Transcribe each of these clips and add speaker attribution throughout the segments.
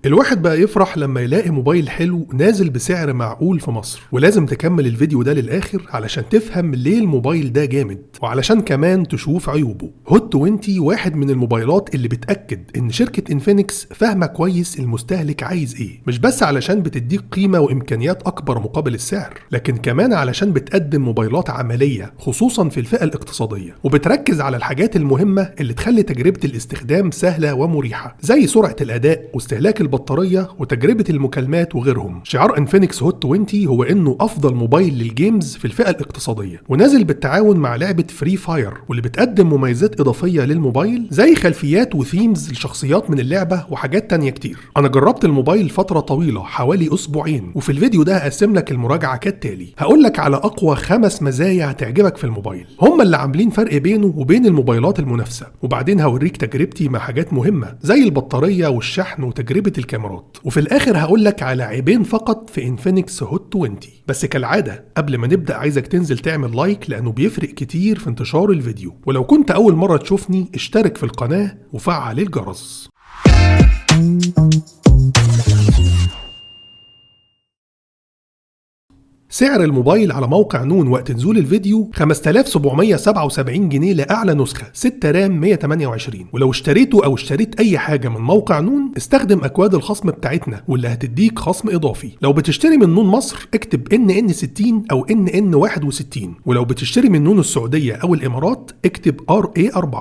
Speaker 1: الواحد بقى يفرح لما يلاقي موبايل حلو نازل بسعر معقول في مصر، ولازم تكمل الفيديو ده للآخر علشان تفهم ليه الموبايل ده جامد، وعلشان كمان تشوف عيوبه. هوت 20 واحد من الموبايلات اللي بتأكد ان شركة انفينكس فاهمة كويس المستهلك عايز ايه، مش بس علشان بتديك قيمة وامكانيات اكبر مقابل السعر، لكن كمان علشان بتقدم موبايلات عملية خصوصا في الفئة الاقتصادية، وبتركز على الحاجات المهمة اللي تخلي تجربة الاستخدام سهلة ومريحة، زي سرعة الأداء واستهلاك البطارية وتجربة المكالمات وغيرهم. شعار انفينكس هوت 20 هو انه افضل موبايل للجيمز في الفئة الاقتصادية، ونازل بالتعاون مع لعبة فري فاير، واللي بتقدم مميزات اضافية للموبايل زي خلفيات وثيمز لشخصيات من اللعبة وحاجات تانية كتير. انا جربت الموبايل فترة طويلة حوالي اسبوعين، وفي الفيديو ده هقسم لك المراجعة كالتالي. هقول لك على اقوى 5 مزايا هتعجبك في الموبايل، هم اللي عاملين فرق بينه وبين الموبايلات المنافسة، وبعدين هوريك تجربتي مع حاجات مهمة زي البطارية والشحن وتجربة الكاميرات، وفي الاخر هقول لك على عيبين فقط في انفينكس هوت 20. بس كالعادة قبل ما نبدأ عايزك تنزل تعمل لايك لانه بيفرق كتير في انتشار الفيديو، ولو كنت اول مرة تشوفني اشترك في القناة وفعل الجرس. سعر الموبايل على موقع نون وقت نزول الفيديو 5777 جنيه لأعلى نسخة 6 رام 128. ولو اشتريته أو اشتريت أي حاجة من موقع نون استخدم أكواد الخصم بتاعتنا واللي هتديك خصم إضافي. لو بتشتري من نون مصر اكتب NN60 أو NN61، ولو بتشتري من نون السعودية أو الإمارات اكتب RA4.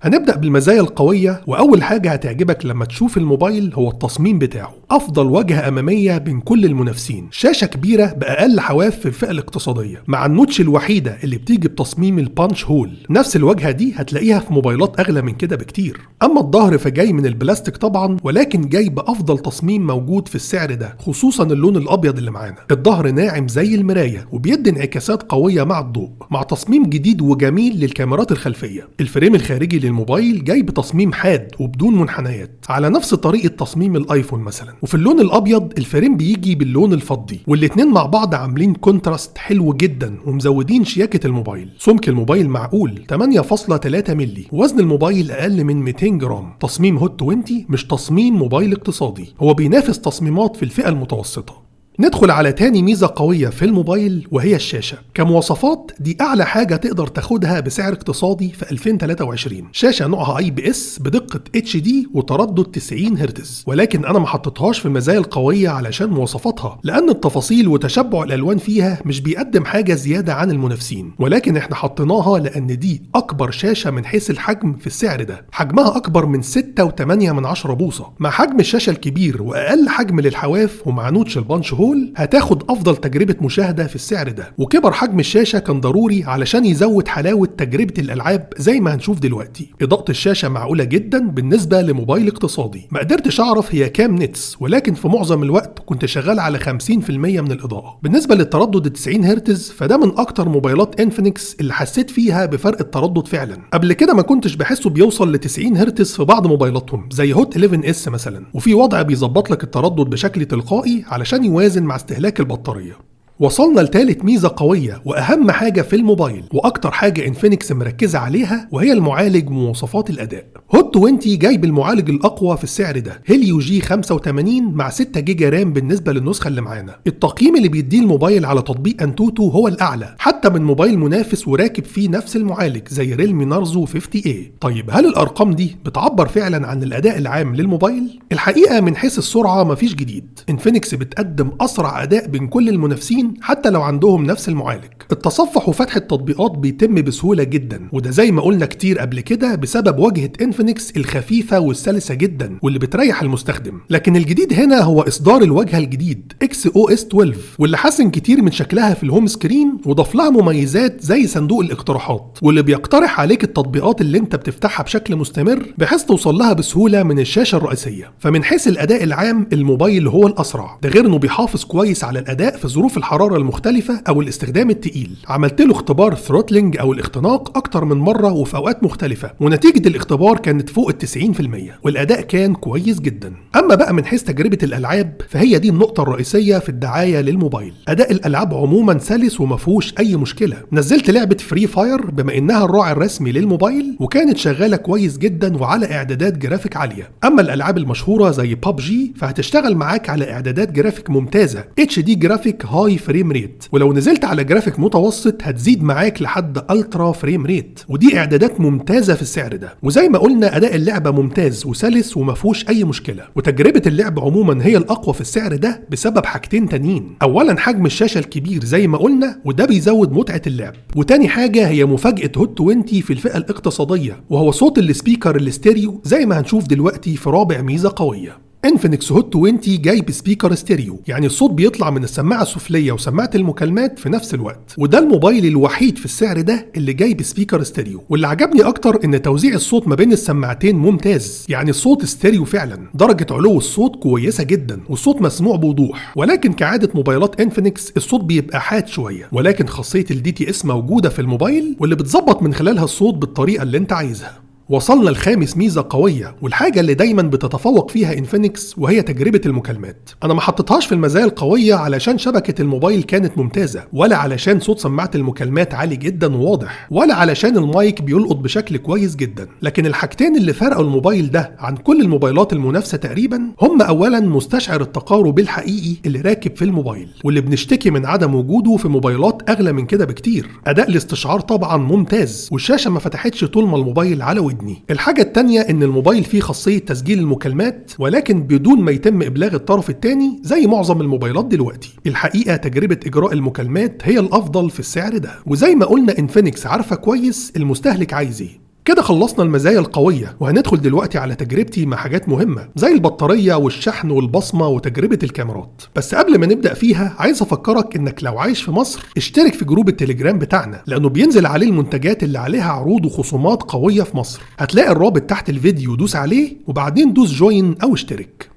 Speaker 1: هنبدأ بالمزايا القوية، وأول حاجة هتعجبك لما تشوف الموبايل هو التصميم بتاعه. أفضل واجهة أمامية بين كل المنافسين، شاشة كبيرة بأقل حواف في الفئة الاقتصادية، مع النوتش الوحيدة اللي بتيجي بتصميم البانش هول. نفس الواجهة دي هتلاقيها في موبايلات أغلى من كده بكتير. أما الظهر فجاي من البلاستيك طبعا، ولكن جاي بأفضل تصميم موجود في السعر ده، خصوصا اللون الأبيض اللي معانا. الظهر ناعم زي المراية وبيدي انعكاسات قوية مع الضوء، مع تصميم جديد وجميل للكاميرات الخلفية. الفريم الخارجي الموبايل جاي بتصميم حاد وبدون منحنيات على نفس طريقة تصميم الايفون مثلا، وفي اللون الابيض الفريم بيجي باللون الفضي، والاتنين مع بعض عاملين كونتراست حلو جدا ومزودين شياكة الموبايل. سمك الموبايل معقول 8.3 مللي، وزن الموبايل اقل من 200 جرام. تصميم هوت 20 مش تصميم موبايل اقتصادي، هو بينافس تصميمات في الفئة المتوسطة. ندخل على تاني ميزة قوية في الموبايل وهي الشاشة. كمواصفات دي أعلى حاجة تقدر تاخدها بسعر اقتصادي في 2023. شاشة نوعها IPS بدقة HD وتردد 90 هرتز، ولكن أنا ما حطيتهاش في المزايا القوية علشان مواصفاتها، لأن التفاصيل وتشبع الألوان فيها مش بيقدم حاجة زيادة عن المنافسين، ولكن احنا حطيناها لأن دي أكبر شاشة من حيث الحجم في السعر ده. حجمها أكبر من 6.8 بوصة. مع حجم الشاشة الكبير وأقل حجم للحواف ومع نوتش البانش هتاخد افضل تجربة مشاهدة في السعر ده. وكبر حجم الشاشة كان ضروري علشان يزود حلاوة تجربة الالعاب زي ما هنشوف دلوقتي. اضاءة الشاشة معقولة جدا بالنسبة لموبايل اقتصادي. ما قدرتش اعرف هي كام نتس، ولكن في معظم الوقت كنت شغال على 50% من الاضاءة. بالنسبة للتردد 90 هرتز فده من اكتر موبايلات انفينكس اللي حسيت فيها بفرق التردد فعلا. قبل كده ما كنتش بحسه بيوصل ل 90 هرتز في بعض موبايلاتهم زي هوت 11 مثلا، وفي وضع بيظبط لك التردد بشكل تلقائي علشان يوازن مع استهلاك البطارية. وصلنا لثالث ميزة قوية وأهم حاجة في الموبايل، وأكتر حاجة انفينكس مركزة عليها، وهي المعالج ومواصفات الأداء. هوت 20 جاي بالمعالج الأقوى في السعر ده، هيليو جي 85 مع 6 جيجا رام بالنسبة للنسخة اللي معانا. التقييم اللي بيديه الموبايل على تطبيق أنتوتو هو الأعلى حتى من موبايل منافس وراكب فيه نفس المعالج زي ريلمي نارزو 50A. طيب هل الأرقام دي بتعبر فعلا عن الأداء العام للموبايل؟ الحقيقة من حيث السرعة مفيش جديد. انفينكس بتقدم أسرع أداء بين كل المنافسين حتى لو عندهم نفس المعالج. التصفح وفتح التطبيقات بيتم بسهولة جدا، وده زي ما قلنا كتير قبل كده بسبب واجهة انفينكس الخفيفة والسلسة جدا واللي بتريح المستخدم. لكن الجديد هنا هو إصدار الواجهة الجديد XOS 12، واللي حسن كتير من شكلها في الهوم سكرين وضاف لها مميزات زي صندوق الاقتراحات، واللي بيقترح عليك التطبيقات اللي انت بتفتحها بشكل مستمر بحيث توصل لها بسهولة من الشاشة الرئيسية. فمن حيث الأداء العام الموبايل هو الأسرع، ده غير انه بيحافظ كويس على الأداء في ظروف الحرارة الحرارة المختلفة أو الاستخدام التقيل. عملت له اختبار ثروتلينج أو الاختناق أكتر من مرة وفي أوقات مختلفة، ونتيجة الاختبار كانت فوق ال 90%، والأداء كان كويس جدا. أما بقى من حيث تجربة الألعاب فهي دي النقطة الرئيسية في الدعاية للموبايل. أداء الألعاب عموما سلس ومفهوش أي مشكلة. نزلت لعبة فري فاير بما إنها الراعي الرسمي للموبايل، وكانت شغالة كويس جدا وعلى إعدادات جرافيك عالية. أما الألعاب المشهورة زي PUBG فهتشتغل معاك على إعدادات جرافيك ممتازة HD جرافيك هاي فريم ريت، ولو نزلت على جرافيك متوسط هتزيد معاك لحد ألترا فريم ريت، ودي إعدادات ممتازة في السعر ده. وزي ما قلنا أداء اللعبة ممتاز وسلس ومفهوش أي مشكلة. وتجربة اللعب عموما هي الأقوى في السعر ده بسبب حاجتين تانيين. أولا حجم الشاشة الكبير زي ما قلنا وده بيزود متعة اللعب، وتاني حاجة هي مفاجأة هوت 20 في الفئة الاقتصادية، وهو صوت السبيكر الاستيريو زي ما هنشوف دلوقتي في رابع ميزة قوية. انفينكس هوت 20 جاي بسبيكر ستيريو، يعني الصوت بيطلع من السماعه السفليه وسماعه المكالمات في نفس الوقت، وده الموبايل الوحيد في السعر ده اللي جاي بسبيكر ستيريو. واللي عجبني اكتر ان توزيع الصوت ما بين السماعتين ممتاز، يعني الصوت ستيريو فعلا، درجه علو الصوت كويسه جدا والصوت مسموع بوضوح. ولكن كعاده موبايلات انفينكس الصوت بيبقى حاد شويه، ولكن خاصيه الDTS موجوده في الموبايل واللي بتظبط من خلالها الصوت بالطريقه اللي انت عايزها. وصلنا لخامس ميزة قوية والحاجة اللي دايما بتتفوق فيها انفينكس، وهي تجربة المكالمات. انا ما حطيتهاش في المزايا القوية علشان شبكة الموبايل كانت ممتازة، ولا علشان صوت سماعة المكالمات عالي جدا وواضح، ولا علشان المايك بيلقط بشكل كويس جدا. لكن الحاجتين اللي فرقوا الموبايل ده عن كل الموبايلات المنافسة تقريبا هم اولا مستشعر التقارب الحقيقي اللي راكب في الموبايل، واللي بنشتكي من عدم وجوده في موبايلات اغلى من كده بكتير. اداء الاستشعار طبعا ممتاز، والشاشة ما فتحتش طول ما الموبايل على ودني. الحاجة التانية ان الموبايل فيه خاصية تسجيل المكالمات، ولكن بدون ما يتم ابلاغ الطرف التاني زي معظم الموبايلات دلوقتي. الحقيقة تجربة اجراء المكالمات هي الافضل في السعر ده، وزي ما قلنا انفينكس عارفة كويس المستهلك عايز ايه. كده خلصنا المزايا القوية، وهندخل دلوقتي على تجربتي مع حاجات مهمة زي البطارية والشحن والبصمة وتجربة الكاميرات. بس قبل ما نبدأ فيها عايز أفكرك إنك لو عايش في مصر اشترك في جروب التليجرام بتاعنا، لأنه بينزل عليه المنتجات اللي عليها عروض وخصومات قوية في مصر. هتلاقي الرابط تحت الفيديو، دوس عليه وبعدين دوس جوين أو اشترك.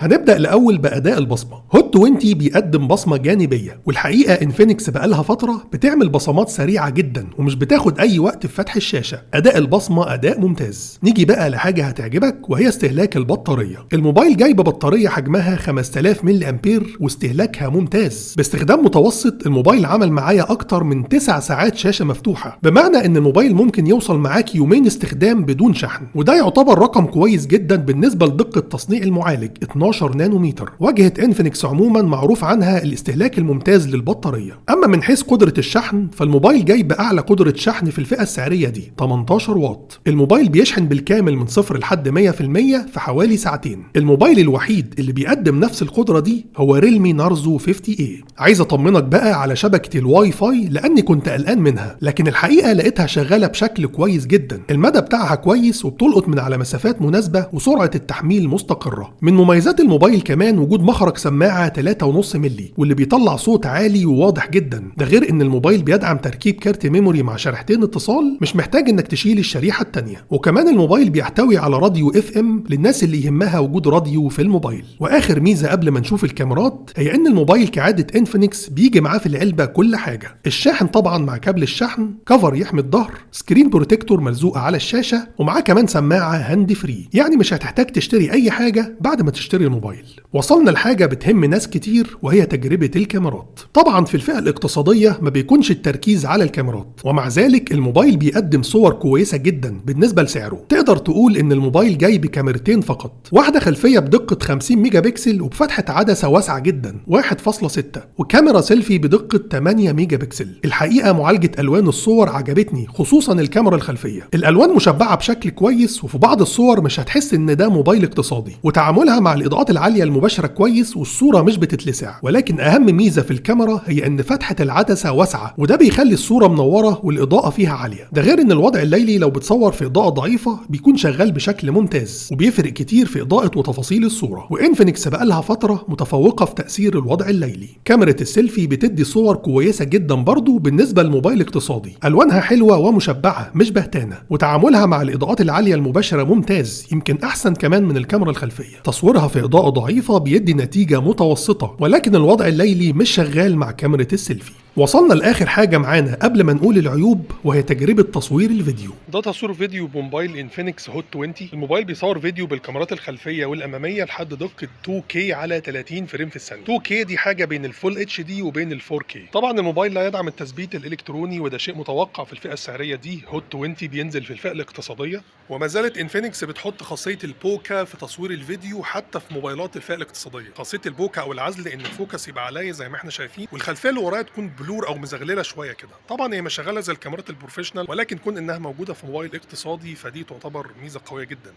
Speaker 1: هنبدأ الأول بأداء البصمة. هوت 20 بيقدم بصمة جانبية، والحقيقة انفينكس بقالها فترة بتعمل بصمات سريعة جدا ومش بتاخد أي وقت في فتح الشاشة. أداء البصمة أداء ممتاز. نيجي بقى لحاجة هتعجبك وهي استهلاك البطارية. الموبايل جاي ببطارية حجمها 5000 ملي أمبير واستهلاكها ممتاز. باستخدام متوسط الموبايل عمل معايا أكتر من 9 ساعات شاشة مفتوحة، بمعنى إن الموبايل ممكن يوصل معاك يومين استخدام بدون شحن، وده يعتبر رقم كويس جدا بالنسبة لدقة تصنيع المعالج 12 نانومتر. واجهة انفينكس عموما معروف عنها الاستهلاك الممتاز للبطارية. اما من حيث قدرة الشحن فالموبايل جاي بأعلى قدرة شحن في الفئة السعرية دي 18 واط. الموبايل بيشحن بالكامل من 0 لحد 100% في حوالي ساعتين. الموبايل الوحيد اللي بيقدم نفس القدرة دي هو ريلمي نارزو 50A. عايز اطمنك بقى على شبكة الواي فاي لاني كنت قلقان منها، لكن الحقيقة لقيتها شغالة بشكل كويس جدا. المدى بتاعها كويس وبتلقط من على مسافات مناسبة، وسرعة التحميل مستقرة. من مميزات الموبايل كمان وجود مخرج سماعة 3.5 ملي واللي بيطلع صوت عالي وواضح جدا. ده غير ان الموبايل بيدعم تركيب كارت ميموري مع شريحتين اتصال، مش محتاج انك تشيل الشريحة التانية. وكمان الموبايل بيحتوي على راديو FM للناس اللي يهمها وجود راديو في الموبايل. واخر ميزة قبل ما نشوف الكاميرات هي ان الموبايل كعادة انفينكس بيجي معاه في العلبة كل حاجة. الشاحن طبعا مع كابل الشحن، كفر يحمي الظهر، سكرين بروتكتور ملزوقة على الشاشة، ومعاه كمان سماعة هاند فري. يعني مش هتحتاج تشتري اي حاجة بعد ما تشتري الموبايل. وصلنا لحاجة بتهم ناس كتير وهي تجربة الكاميرات. طبعا في الفئة الاقتصادية ما بيكونش التركيز على الكاميرات، ومع ذلك الموبايل بيقدم صور كويسة جدا بالنسبة لسعره. تقدر تقول ان الموبايل جاي بكاميرتين فقط، واحدة خلفية بدقة 50 ميجا بكسل وبفتحة عدسة واسعة جدا 1.6، وكاميرا سيلفي بدقة 8 ميجا بكسل. الحقيقة معالجة الوان الصور عجبتني، خصوصا الكاميرا الخلفية. الالوان مشبعة بشكل كويس، وفي بعض الصور مش هتحس ان ده موبايل اقتصادي. وتعاملها مع الاضاءات العالية المباشرة كويس، والصورة مش بتتلسع. ولكن اهم ميزة في الكاميرا هي ان فتحة العدسة واسعة، وده بيخلي الصورة منورة والاضاءة فيها عالية. ده غير ان الوضع الليلي لو بتصور في اضاءة ضعيفة بيكون شغال بشكل ممتاز، وبيفرق كتير في اضاءة وتفاصيل الصورة. وانفينكس بقالها فترة متفوقة في تأثير الوضع الليلي. كاميرا السيلفي بتدي صور كويسة جدا برضو بالنسبة للموبايل اقتصادي. الوانها حلوة ومشبعة مش بهتانة، وتعاملها مع الاضاءات العالية المباشرة ممتاز، يمكن احسن كمان من الكاميرا الخلفية. تصويرها في في إضاءة ضعيفة بيدي نتيجة متوسطة، ولكن الوضع الليلي مش شغال مع كاميرا السيلفي. وصلنا لآخر حاجة معانا قبل ما نقول العيوب، وهي تجربة تصوير الفيديو. ده تصوير فيديو بموبايل انفينكس هوت 20. الموبايل بيصور فيديو بالكاميرات الخلفية والأمامية لحد دقة 2K على 30 فريم في الثانية. 2K دي حاجة بين الفول اتش دي وبين ال 4K. طبعا الموبايل لا يدعم التثبيت الإلكتروني، وده شيء متوقع في الفئة السعرية دي. هوت 20 بينزل في الفئة الاقتصادية، وما زالت انفينكس بتحط خاصية البوكا في تصوير الفيديو حتى في موبايلات الفئة الاقتصادية. خاصية البوكا أو العزل إن الفوكس يبقى عالي زي ما احنا شايفين، والخلفية اللي ورايا تكون بلور أو مزغللة شوية كده. طبعا هي مش شغالة زي الكاميرات البروفيشنال، ولكن كون إنها موجودة في موبايل اقتصادي فدي تعتبر ميزة قوية جدا.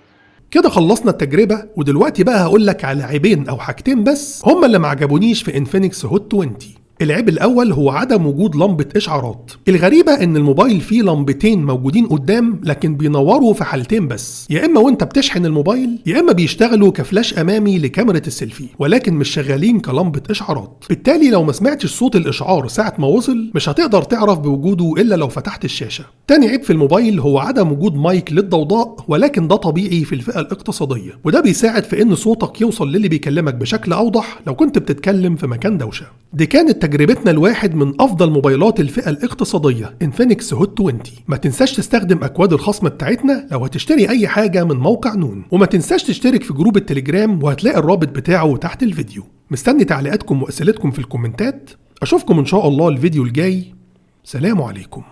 Speaker 1: كده خلصنا التجربة، ودلوقتي بقى هقولك على عيبين أو حاجتين بس هما اللي معجبونيش في انفينكس هوت 20. العيب الأول هو عدم وجود لمبة إشعارات. الغريبة إن الموبايل فيه لمبتين موجودين قدام، لكن بينوروا في حالتين بس، يا إما وأنت بتشحن الموبايل، يا إما بيشتغلوا كفلاش أمامي لكاميرا السيلفي، ولكن مش شغالين كلمبة إشعارات. بالتالي لو ما سمعتش صوت الإشعار ساعة ما وصل مش هتقدر تعرف بوجوده إلا لو فتحت الشاشة. تاني عيب في الموبايل هو عدم وجود مايك للضوضاء، ولكن ده طبيعي في الفئة الاقتصادية، وده بيساعد في إن صوتك يوصل للي بيكلمك بشكل أوضح لو كنت بتتكلم في مكان دوشة. دي كانت تجربتنا الواحد من افضل موبايلات الفئه الاقتصاديه انفينكس هوت 20. ما تنساش تستخدم اكواد الخصم بتاعتنا لو هتشتري اي حاجه من موقع نون، وما تنساش تشترك في جروب التليجرام وهتلاقي الرابط بتاعه تحت الفيديو. مستني تعليقاتكم واسئلتكم في الكومنتات. اشوفكم ان شاء الله الفيديو الجاي. سلام عليكم.